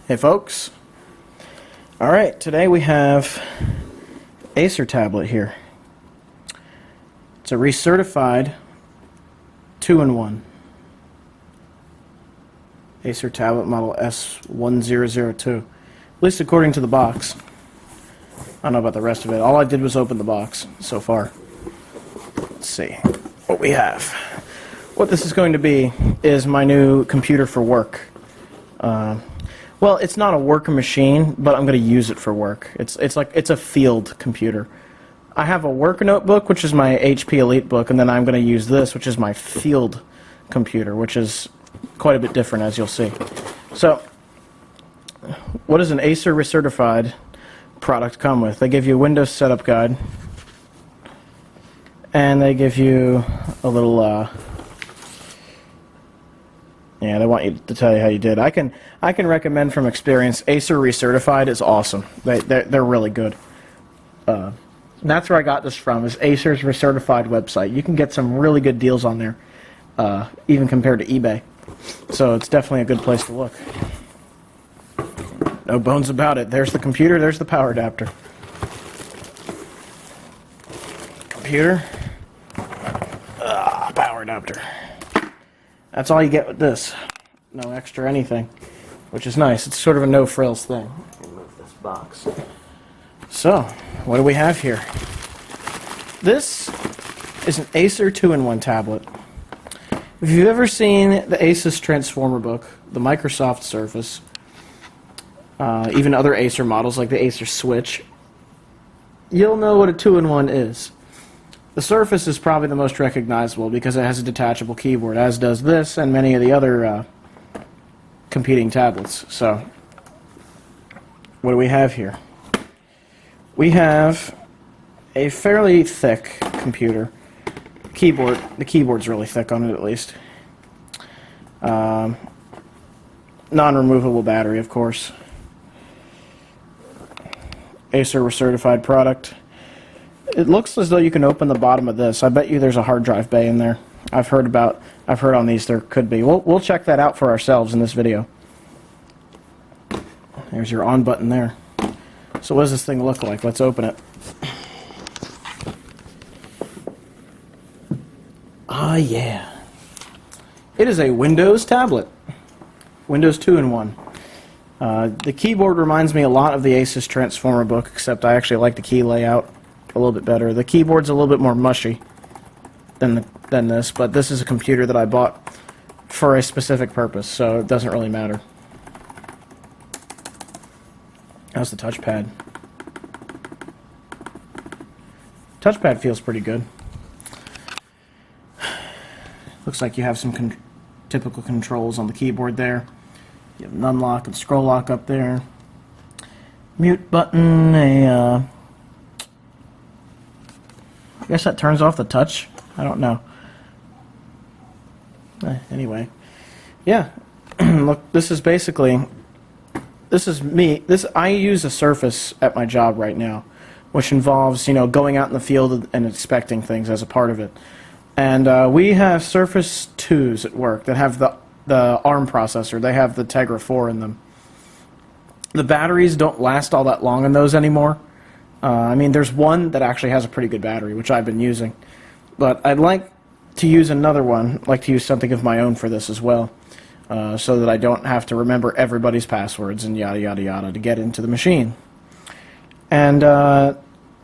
Hey folks. Alright, today we have Acer tablet here. It's a recertified 2-in-1 Acer tablet model S1002. At least according to the box. I don't know about the rest of it. All I did was open the box so far. Let's see what we have. What this is going to be is my new computer for work. Well, it's not a work machine, but I'm going to use it for work. It's a field computer. I have a work notebook, which is my HP EliteBook, and then I'm going to use this, which is my field computer, which is quite a bit different, as you'll see. So, what does an Acer recertified product come with? They give you a Windows setup guide, and they give you a little yeah, they want you to tell you how you did. I can recommend from experience, Acer recertified is awesome. They're really good. That's where I got this from, is Acer's recertified website. You can get some really good deals on there, even compared to eBay. So it's definitely a good place to look. No bones about it. There's the computer, there's the power adapter. Computer, power adapter. That's all you get with this. No extra anything, which is nice. It's sort of a no-frills thing. Let me move this box. So, what do we have here? This is an Acer 2-in-1 tablet. If you've ever seen the Asus Transformer book, the Microsoft Surface, even other Acer models like the Acer Switch, you'll know what a 2-in-1 is. The Surface is probably the most recognizable because it has a detachable keyboard, as does this and many of the other competing tablets. So, what do we have here? We have a fairly thick computer. Keyboard. The keyboard's really thick on it, at least. Non-removable battery, of course. Acer recertified product. It looks as though you can open the bottom of this. I bet you there's a hard drive bay in there. I've heard on these there could be. We'll check that out for ourselves in this video. There's your on button there. So what does this thing look like? Let's open it. Ah, yeah. It is a Windows tablet. Windows 2-in-1. The keyboard reminds me a lot of the Asus Transformer book, except I actually like the key layout a little bit better. The keyboard's a little bit more mushy than this, but this is a computer that I bought for a specific purpose, so it doesn't really matter. How's the touchpad? Touchpad feels pretty good. Looks like you have some typical controls on the keyboard there. You have an unlock and scroll lock up there. Mute button, I guess that turns off the touch. I don't know. Anyway, yeah. Look, this is basically. This is me. I use a Surface at my job right now, which involves going out in the field and inspecting things as a part of it. And we have Surface 2s at work that have the ARM processor. They have the Tegra 4 in them. The batteries don't last all that long in those anymore. I mean, there's one that actually has a pretty good battery, which I've been using. But I'd like to use another one. I'd like to use something of my own for this as well, so that I don't have to remember everybody's passwords and yada, yada, yada to get into the machine. And to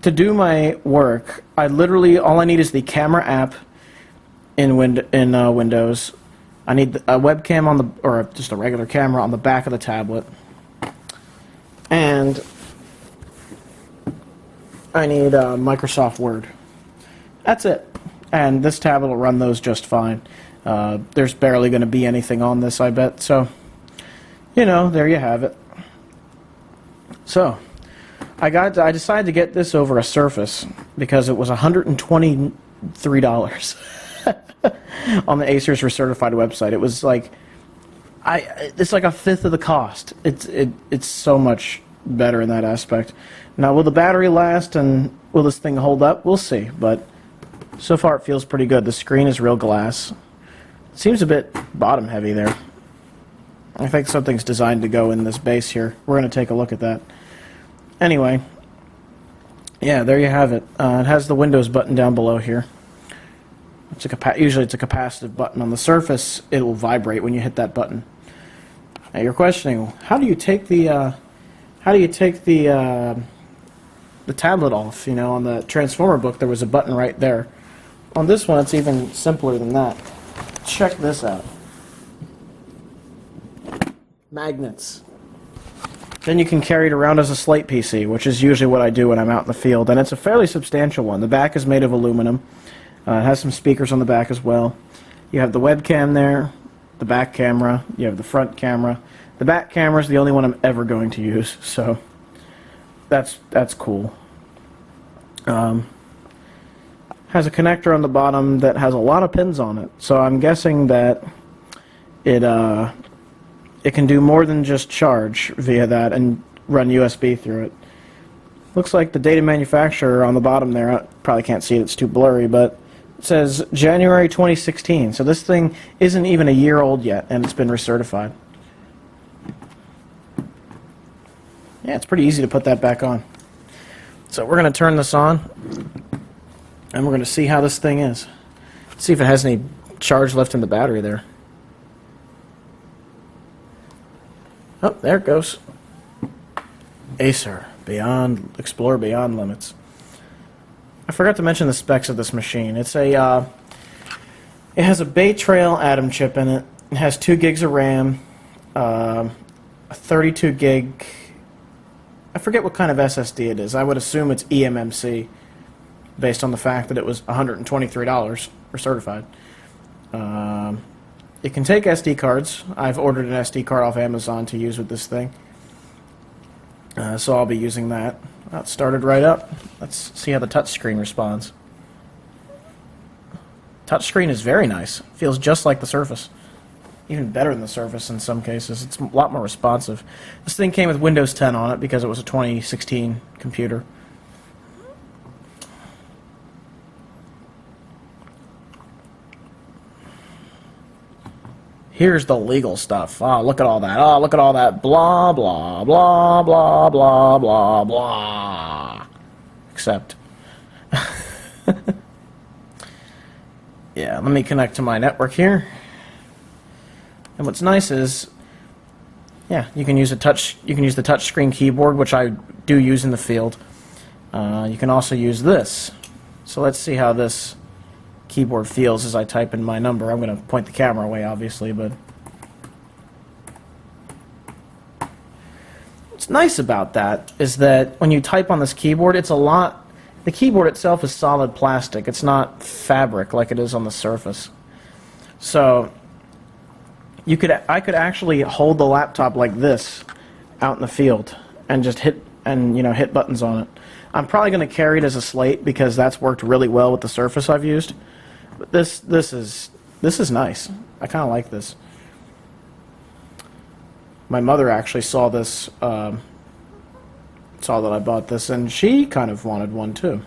do my work, all I need is the camera app in Windows. I need a webcam or just a regular camera on the back of the tablet. And I need Microsoft Word. That's it. And this tablet will run those just fine. There's barely going to be anything on this, I bet. So, there you have it. So, I decided to get this over a Surface because it was $123 on the Acer's recertified website. It was like, it's like a fifth of the cost. It's so much better in that aspect. Now, will the battery last and will this thing hold up? We'll see, but so far it feels pretty good. The screen is real glass. It seems a bit bottom heavy there. I think something's designed to go in this base here. We're going to take a look at that. Anyway, yeah, there you have it. It has the Windows button down below here. Usually it's a capacitive button. On the Surface, it will vibrate when you hit that button. Now you're questioning, how do you take the tablet off? You know, on the Transformer book, there was a button right there. On this one, it's even simpler than that. Check this out. Magnets. Then you can carry it around as a slate PC, which is usually what I do when I'm out in the field, and it's a fairly substantial one. The back is made of aluminum. It has some speakers on the back as well. You have the webcam there, the back camera, you have the front camera. The back camera is the only one I'm ever going to use, so that's cool. Has a connector on the bottom that has a lot of pins on it, so I'm guessing that it can do more than just charge via that and run USB through it. Looks like the data manufacturer on the bottom there, I probably can't see it, it's too blurry, but it says January 2016, so this thing isn't even a year old yet, and it's been recertified. Yeah, it's pretty easy to put that back on. So we're going to turn this on, and we're going to see how this thing is. See if it has any charge left in the battery there. Oh, there it goes. Acer, explore beyond limits. I forgot to mention the specs of this machine. It has a Baytrail Atom chip in it. It has 2 gigs of RAM, a 32 gig. I forget what kind of SSD it is. I would assume it's eMMC, based on the fact that it was $123 for certified. It can take SD cards. I've ordered an SD card off Amazon to use with this thing. So I'll be using that. It started right up. Let's see how the touchscreen responds. Touchscreen is very nice. Feels just like the Surface. Even better than the Surface in some cases. It's a lot more responsive. This thing came with Windows 10 on it because it was a 2016 computer. Here's the legal stuff. Oh, look at all that. Oh, look at all that. Blah, blah, blah, blah, blah, blah, blah. Except. Yeah, let me connect to my network here. And what's nice is, yeah, you can use the touchscreen keyboard, which I do use in the field. You can also use this. So let's see how this keyboard feels as I type in my number. I'm going to point the camera away, obviously, but what's nice about that is that when you type on this keyboard, the keyboard itself is solid plastic. It's not fabric like it is on the Surface. So I could actually hold the laptop like this out in the field and just hit buttons on it. I'm probably going to carry it as a slate because that's worked really well with the Surface I've used. But this is nice. I kind of like this. My mother actually saw this, saw that I bought this, and she kind of wanted one too.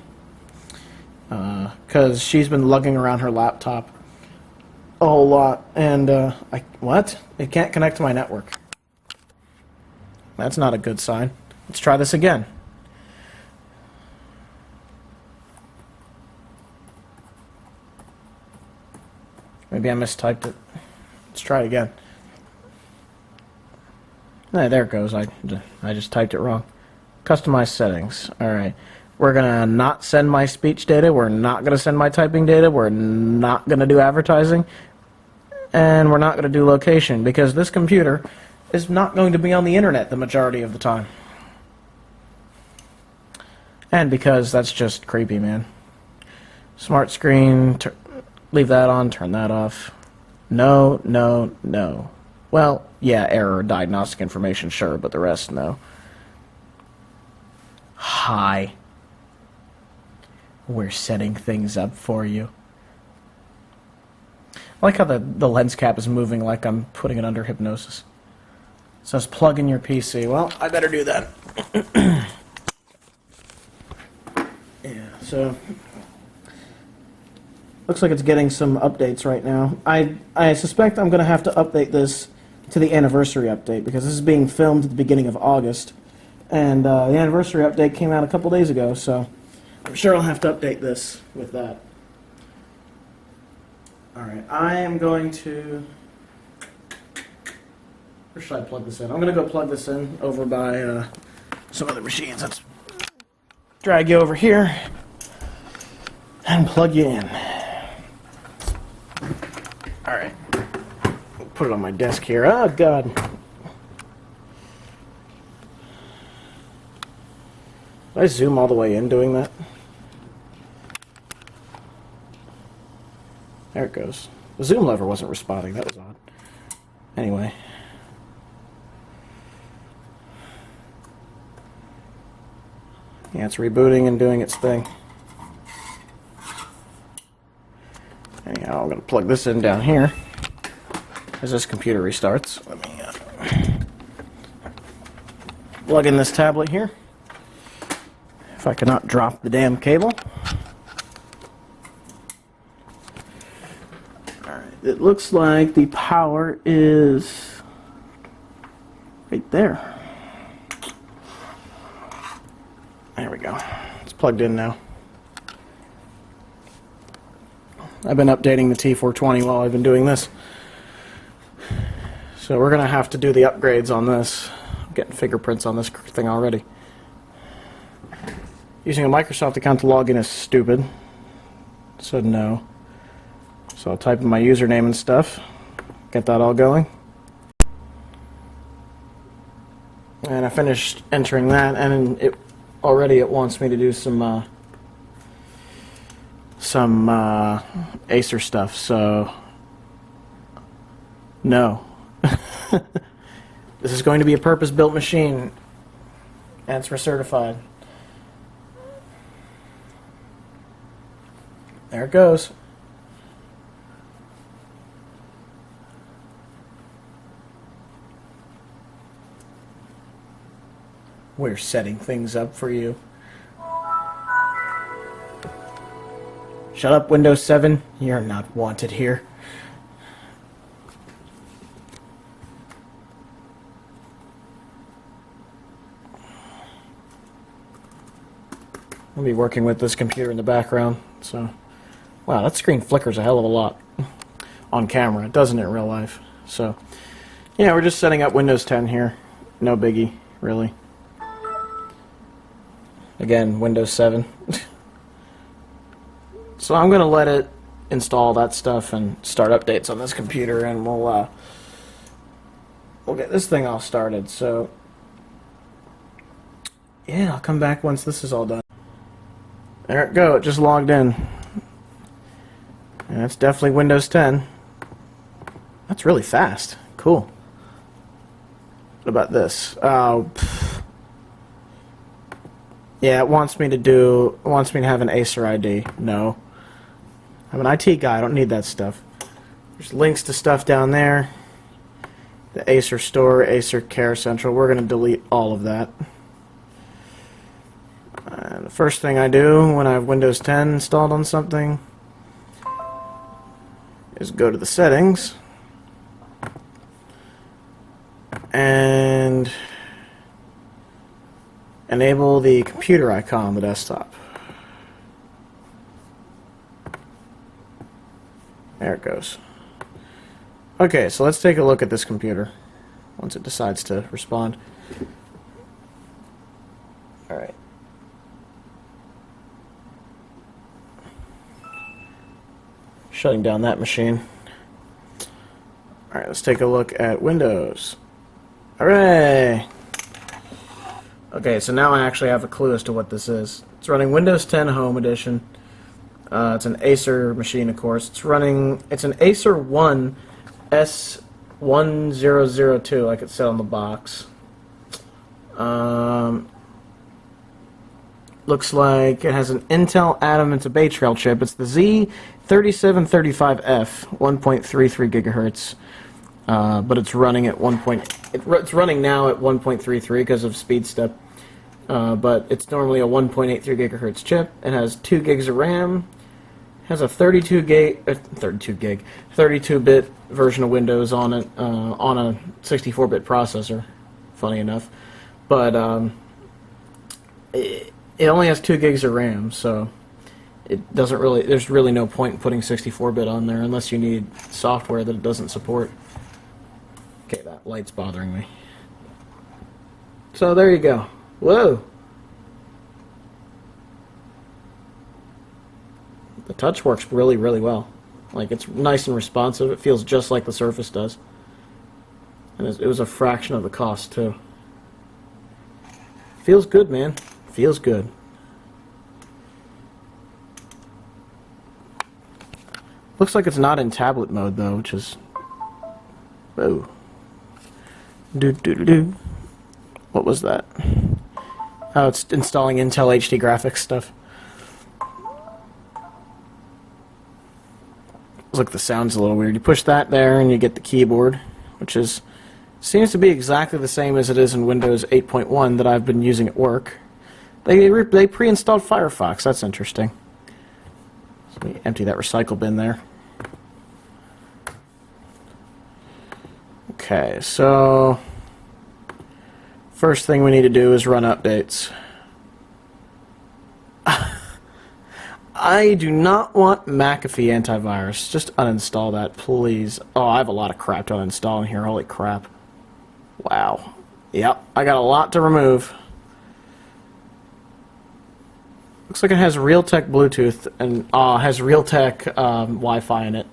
Because she's been lugging around her laptop a whole lot, and what? It can't connect to my network. That's not a good sign. Let's try this again. Maybe I mistyped it. Let's try it again. There it goes. I just typed it wrong. Customize settings. Alright. We're going to not send my speech data. We're not going to send my typing data. We're not going to do advertising. And we're not going to do location because this computer is not going to be on the internet the majority of the time. And because that's just creepy, man. Smart screen. Leave that on, turn that off. No, no, no. Well, yeah, error, diagnostic information, sure, but the rest, no. Hi. We're setting things up for you. I like how the lens cap is moving like I'm putting it under hypnosis. It says plug in your PC. Well, I better do that. Yeah, so looks like it's getting some updates right now. I suspect I'm going to have to update this to the anniversary update, because this is being filmed at the beginning of August, and the anniversary update came out a couple days ago, so I'm sure I'll have to update this with that. Alright, I am going to... Where should I plug this in? I'm going to go plug this in over by some other machines. Let's drag you over here and plug you in. Alright. Put it on my desk here. Oh, God. Did I zoom all the way in doing that? There it goes. The zoom lever wasn't responding. That was odd. Anyway. Yeah, it's rebooting and doing its thing. Anyhow, I'm going to plug this in down here as this computer restarts. Let me plug in this tablet here. If I cannot drop the damn cable. Alright, it looks like the power is right there. There we go. It's plugged in now. I've been updating the T420 while I've been doing this. So we're going to have to do the upgrades on this. I'm getting fingerprints on this thing already. Using a Microsoft account to log in is stupid. So no. So I'll type in my username and stuff. Get that all going. And I finished entering that, and it wants me to do some Acer stuff, so no. This is going to be a purpose-built machine, and it's recertified. There it goes. We're setting things up for you. Shut up, Windows 7. You're not wanted here. I'll be working with this computer in the background, so... Wow, that screen flickers a hell of a lot on camera, doesn't it, in real life? So, yeah, we're just setting up Windows 10 here. No biggie, really. Again, Windows 7. So I'm going to let it install that stuff and start updates on this computer, and we'll get this thing all started. So, yeah, I'll come back once this is all done. There it go, it just logged in. And it's definitely Windows 10. That's really fast. Cool. What about this? Yeah, it wants me to have an Acer ID. No. I'm an IT guy, I don't need that stuff. There's links to stuff down there. The Acer Store, Acer Care Central. We're going to delete all of that. And the first thing I do when I have Windows 10 installed on something is go to the settings and enable the computer icon on the desktop. There it goes. Okay, so let's take a look at this computer once it decides to respond. Alright. Shutting down that machine. Alright, let's take a look at Windows. Hooray! Okay, so now I actually have a clue as to what this is. It's running Windows 10 Home Edition. It's an Acer machine, of course. It's an Acer 1 S1002, like it said on the box. Looks like it has an Intel Atom. It's a Baytrail chip. It's the Z3735F, 1.33 gigahertz. But it's running at it's running now at 1.33 because of speed step. But it's normally a 1.83 gigahertz chip. It has 2 gigs of RAM. Has a 32-bit version of Windows on it, on a 64-bit processor, funny enough. But it only has 2 gigs of RAM, so it doesn't really, there's really no point in putting 64-bit on there unless you need software that it doesn't support. Okay, that light's bothering me. So there you go. Whoa! The touch works really, really well. Like, it's nice and responsive. It feels just like the Surface does. And it was a fraction of the cost, too. Feels good, man. Feels good. Looks like it's not in tablet mode, though, which is... Whoa. Do. What was that? Oh, it's installing Intel HD graphics stuff. Look, the sound's a little weird. You push that there and you get the keyboard, which seems to be exactly the same as it is in Windows 8.1 that I've been using at work. They pre-installed Firefox. That's interesting. So let me empty that recycle bin there. Okay, so first thing we need to do is run updates. I do not want McAfee antivirus. Just uninstall that, please. Oh, I have a lot of crap to uninstall in here. Holy crap. Wow. Yep, I got a lot to remove. Looks like it has Realtek Bluetooth and has Realtek Wi-Fi in it.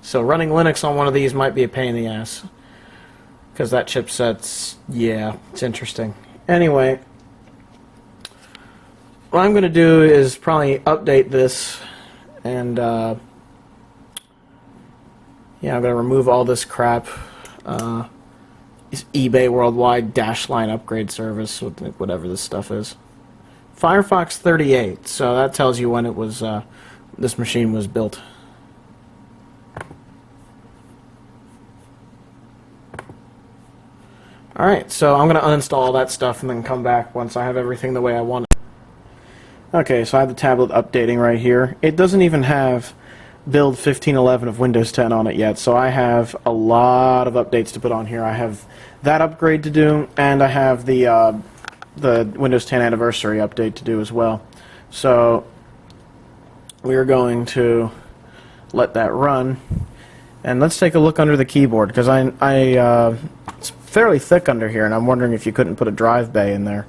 So running Linux on one of these might be a pain in the ass. Because that chipset's, yeah, it's interesting. Anyway, what I'm going to do is probably update this, and yeah, I'm going to remove all this crap. This eBay Worldwide Dash Line Upgrade Service, whatever this stuff is. Firefox 38, so that tells you when it was, this machine was built. Alright, so I'm going to uninstall all that stuff and then come back once I have everything the way I want it. Okay, so I have the tablet updating right here. It doesn't even have build 1511 of Windows 10 on it yet, so I have a lot of updates to put on here. I have that upgrade to do, and I have the Windows 10 anniversary update to do as well. So we're going to let that run, and let's take a look under the keyboard, because it's fairly thick under here, and I'm wondering if you couldn't put a drive bay in there,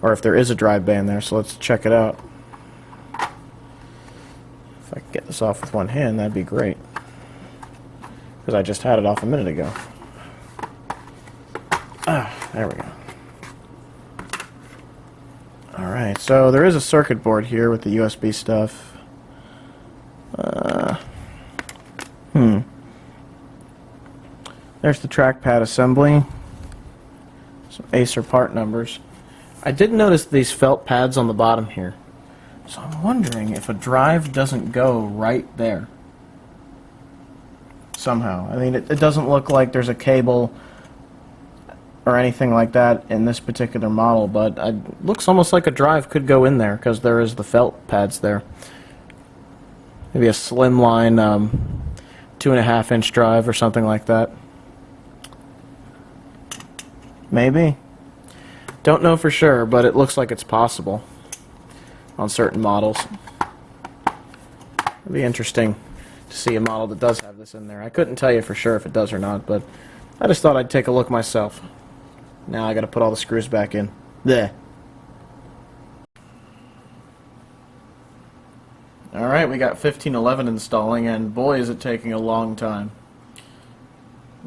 or if there is a drive bay in there, so let's check it out. If I could get this off with one hand, that'd be great, because I just had it off a minute ago. Ah, there we go. Alright, so there is a circuit board here with the USB stuff. There's the trackpad assembly. Some Acer part numbers. I did notice these felt pads on the bottom here. So I'm wondering if a drive doesn't go right there. Somehow. I mean, it doesn't look like there's a cable or anything like that in this particular model, but it looks almost like a drive could go in there because there is the felt pads there. Maybe a slimline 2.5-inch drive or something like that. Maybe. Don't know for sure, but it looks like it's possible on certain models. It'd be interesting to see a model that does have this in there. I couldn't tell you for sure if it does or not, but I just thought I'd take a look myself. Now I gotta put all the screws back in. There. Alright, we got 1511 installing, and boy is it taking a long time.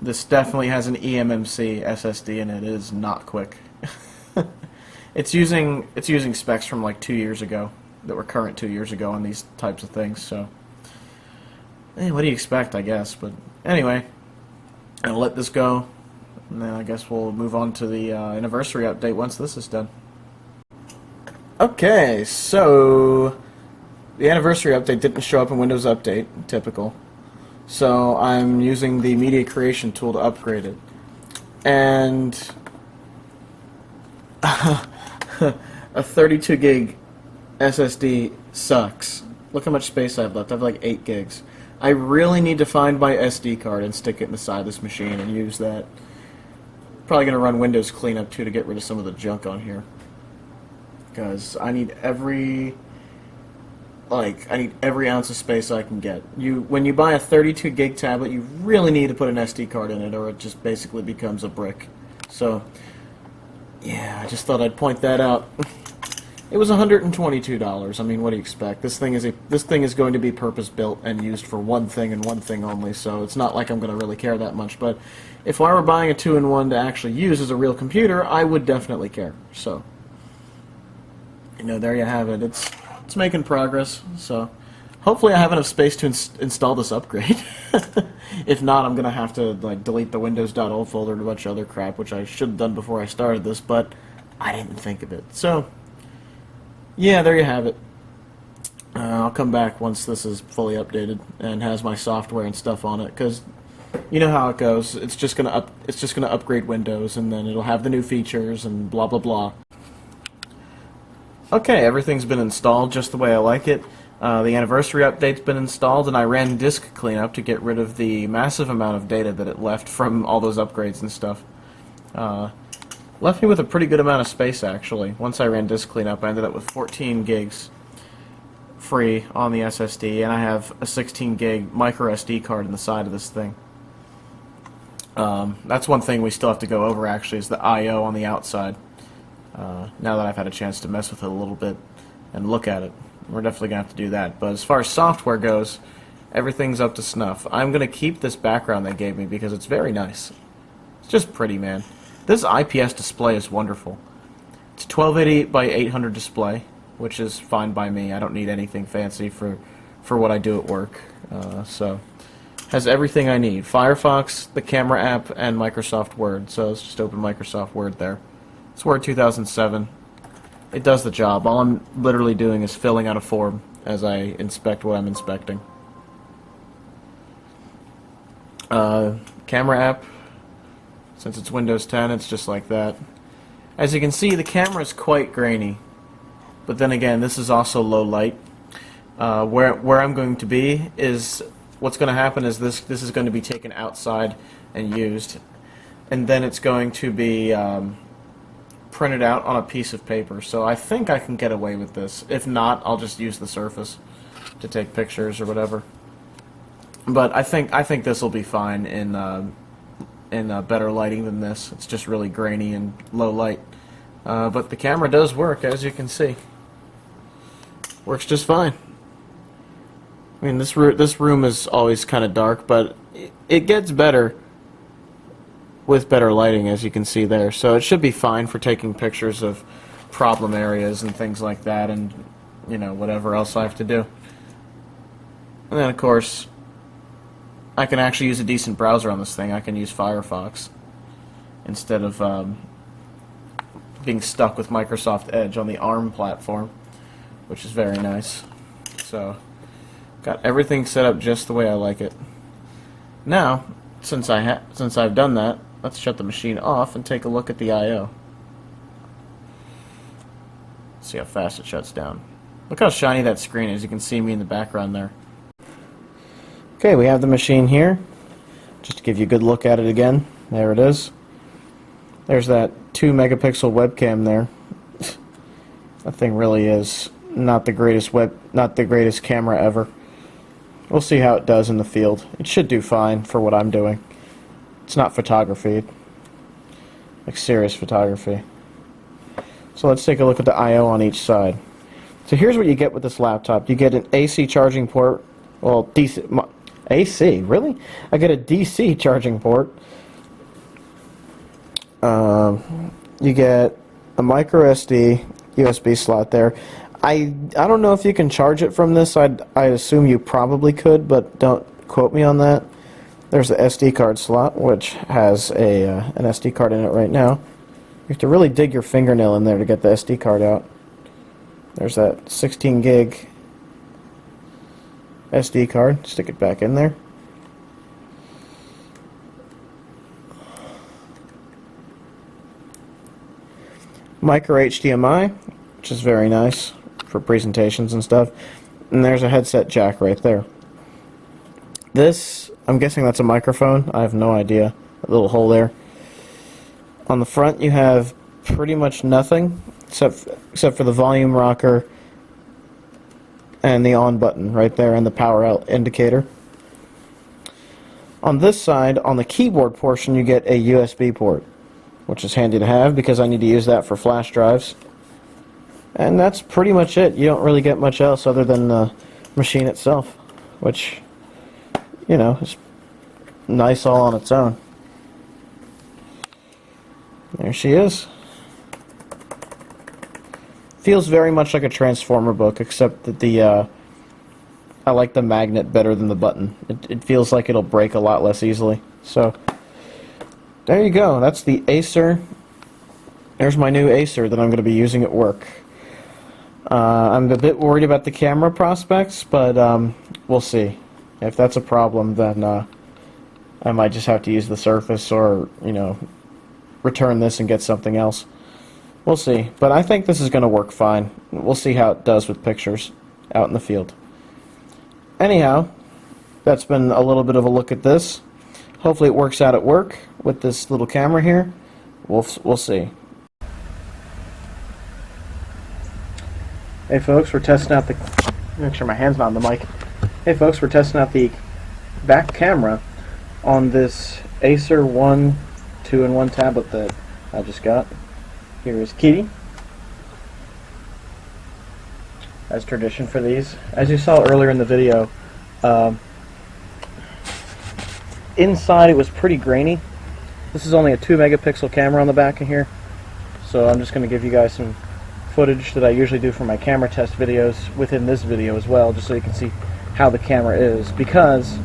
This definitely has an eMMC SSD in it. It is not quick. It's using specs from like 2 years ago that were current 2 years ago on these types of things. So, what do you expect, I guess? But anyway, I'll let this go, and then I guess we'll move on to the anniversary update once this is done. Okay, so the anniversary update didn't show up in Windows Update, typical. So I'm using the media creation tool to upgrade it. And a 32 gig SSD sucks. Look how much space I have left. I have like 8 gigs. I really need to find my SD card and stick it in the side of this machine and use that. Probably going to run Windows Cleanup too to get rid of some of the junk on here. Because I need every ounce of space I can get. When you buy a 32 gig tablet, you really need to put an SD card in it, or it just basically becomes a brick. So, yeah, I just thought I'd point that out. It was $122. I mean, what do you expect? This thing is going to be purpose built and used for one thing and one thing only. So it's not like I'm going to really care that much. But if I were buying a 2-in-1 to actually use as a real computer, I would definitely care. So, there you have it. It's making progress. So, hopefully, I have enough space to install this upgrade. If not, I'm going to have to delete the Windows.old folder and a bunch of other crap, which I should have done before I started this. But I didn't think of it. So. Yeah, there you have it. I'll come back once this is fully updated and has my software and stuff on it, because you know how it goes. It's just gonna upgrade Windows, and then it'll have the new features and blah blah blah. Okay, everything's been installed just the way I like it. The anniversary update's been installed, and I ran disk cleanup to get rid of the massive amount of data that it left from all those upgrades and stuff. Left me with a pretty good amount of space, actually. Once I ran disk cleanup, I ended up with 14 gigs free on the SSD, and I have a 16 gig micro SD card in the side of this thing. That's one thing we still have to go over, actually, is the I/O on the outside. Now that I've had a chance to mess with it a little bit and look at it, we're definitely going to have to do that. But as far as software goes, everything's up to snuff. I'm going to keep this background they gave me because it's very nice. It's just pretty, man. This IPS display is wonderful. It's a 1280 by 800 display, which is fine by me. I don't need anything fancy for what I do at work. So, has everything I need. Firefox, the camera app, and Microsoft Word. So let's just open Microsoft Word there. It's Word 2007. It does the job. All I'm literally doing is filling out a form as I inspect what I'm inspecting. Camera app. Since it's Windows 10, it's just like that. As you can see, the camera is quite grainy. But then again, this is also low light. Where I'm going to be is, what's going to happen is this is going to be taken outside and used. And then it's going to be printed out on a piece of paper. So I think I can get away with this. If not, I'll just use the Surface to take pictures or whatever. But I think this will be fine in better lighting than this. It's just really grainy and low light. But the camera does work, as you can see. Works just fine. I mean, this room is always kind of dark, but it gets better with better lighting, as you can see there. So it should be fine for taking pictures of problem areas and things like that, and whatever else I have to do. And then, of course, I can actually use a decent browser on this thing. I can use Firefox instead of being stuck with Microsoft Edge on the ARM platform, which is very nice. So, got everything set up just the way I like it. Now, since I've done that, let's shut the machine off and take a look at the I/O. See how fast it shuts down. Look how shiny that screen is. You can see me in the background there. Okay, we have the machine here. Just to give you a good look at it again. There it is. There's that 2 megapixel webcam there. That thing really is not the greatest camera ever. We'll see how it does in the field. It should do fine for what I'm doing. It's not photography, like serious photography. So let's take a look at the I/O on each side. So here's what you get with this laptop. You get an AC charging port. Well, DC. AC, really? I get a DC charging port. You get a micro SD USB slot there. I don't know if you can charge it from this. I'd assume you probably could, but don't quote me on that. There's the SD card slot, which has an SD card in it right now. You have to really dig your fingernail in there to get the SD card out. There's that 16 gig SD card. Stick it back in there. Micro HDMI, which is very nice for presentations and stuff. And there's a headset jack right there. This, I'm guessing that's a microphone. I have no idea. A little hole there. On the front you have pretty much nothing except for the volume rocker and the on button right there and the power out indicator. On this side, on the keyboard portion, you get a USB port, which is handy to have because I need to use that for flash drives. And that's pretty much it. You don't really get much else other than the machine itself, which, you know, is nice all on its own. There she is. Feels very much like a Transformer book, except that I like the magnet better than the button. It feels like it'll break a lot less easily. So, there you go. That's the Acer. There's my new Acer that I'm going to be using at work. I'm a bit worried about the camera prospects, but we'll see. If that's a problem, then I might just have to use the Surface or, you know, return this and get something else. We'll see. But I think this is going to work fine. We'll see how it does with pictures out in the field. Anyhow, that's been a little bit of a look at this. Hopefully it works out at work with this little camera here. We'll see. Hey folks, we're testing out the... Make sure my hand's not on the mic. Hey folks, we're testing out the back camera on this Acer 2-in-1 tablet that I just got. Here is Kitty. As tradition for these. As you saw earlier in the video, inside it was pretty grainy. This is only a 2-megapixel camera on the back of here, so I'm just going to give you guys some footage that I usually do for my camera test videos within this video as well, just so you can see how the camera is. Because,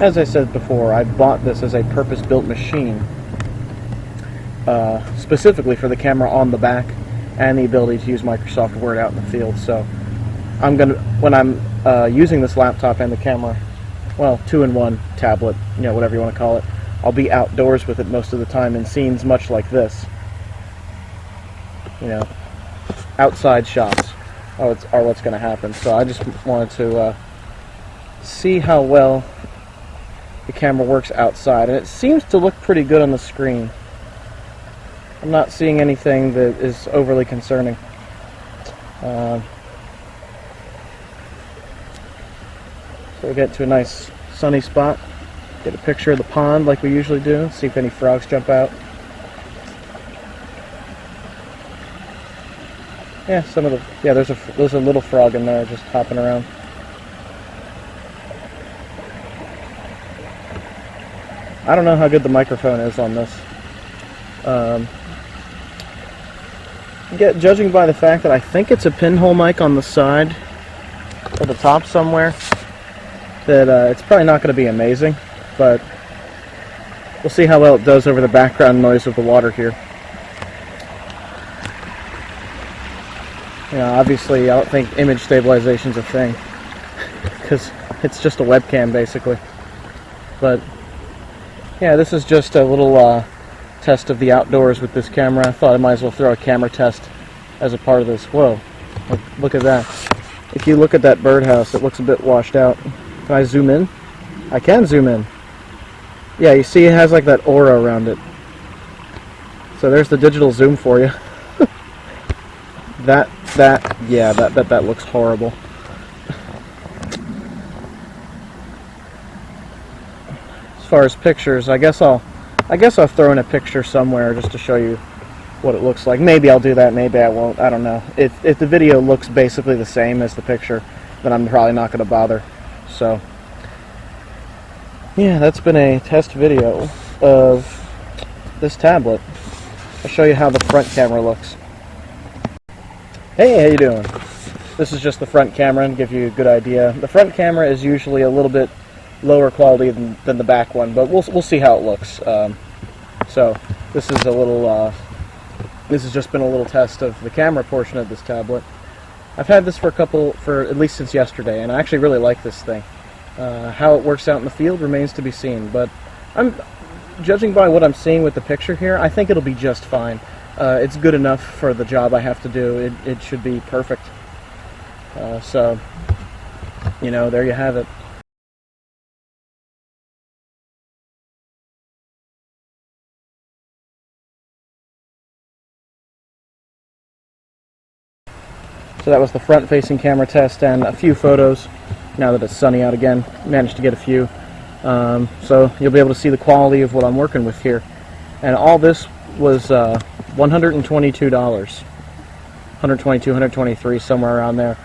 as I said before, I bought this as a purpose-built machine, specifically for the camera on the back and the ability to use Microsoft Word out in the field. So I'm gonna, when I'm using this laptop and the camera, well, 2-in-1 tablet, you know, whatever you want to call it, I'll be outdoors with it most of the time in scenes much like this. You know, outside shots are what's going to happen. So I just wanted to see how well the camera works outside, and it seems to look pretty good on the screen. I'm not seeing anything that is overly concerning. So we'll get to a nice sunny spot, get a picture of the pond like we usually do, see if any frogs jump out. Yeah, there's a little frog in there just hopping around. I don't know how good the microphone is on this. Judging by the fact that I think it's a pinhole mic on the side or the top somewhere, that it's probably not going to be amazing, but we'll see how well it does over the background noise of the water here. You know, obviously I don't think image stabilization's a thing, because it's just a webcam basically. But yeah, this is just a little test of the outdoors with this camera. I thought I might as well throw a camera test as a part of this. Whoa, look at that. If you look at that birdhouse, it looks a bit washed out. Can I zoom in? I can zoom in. Yeah, you see it has like that aura around it. So there's the digital zoom for you. That looks horrible. As far as pictures, I guess I'll throw in a picture somewhere just to show you what it looks like. Maybe I'll do that, maybe I won't. I don't know. If the video looks basically the same as the picture, then I'm probably not going to bother. So, yeah, that's been a test video of this tablet. I'll show you how the front camera looks. Hey, how you doing? This is just the front camera to give you a good idea. The front camera is usually a little bit lower quality than the back one, but we'll see how it looks. So this is a little. This has just been a little test of the camera portion of this tablet. I've had this for at least since yesterday, and I actually really like this thing. How it works out in the field remains to be seen, but I'm judging by what I'm seeing with the picture here, I think it'll be just fine. It's good enough for the job I have to do. It should be perfect. So you know, there you have it. So that was the front-facing camera test and a few photos. Now that it's sunny out again, managed to get a few. So you'll be able to see the quality of what I'm working with here. And all this was $122. 122, 123, somewhere around there.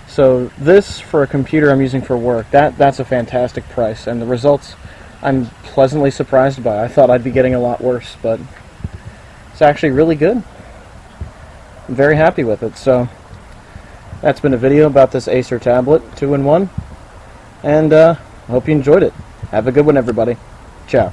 So this, for a computer I'm using for work, that's a fantastic price. And the results I'm pleasantly surprised by. I thought I'd be getting a lot worse, but it's actually really good. I'm very happy with it. So that's been a video about this Acer tablet, 2-in-1, and I hope you enjoyed it. Have a good one, everybody. Ciao.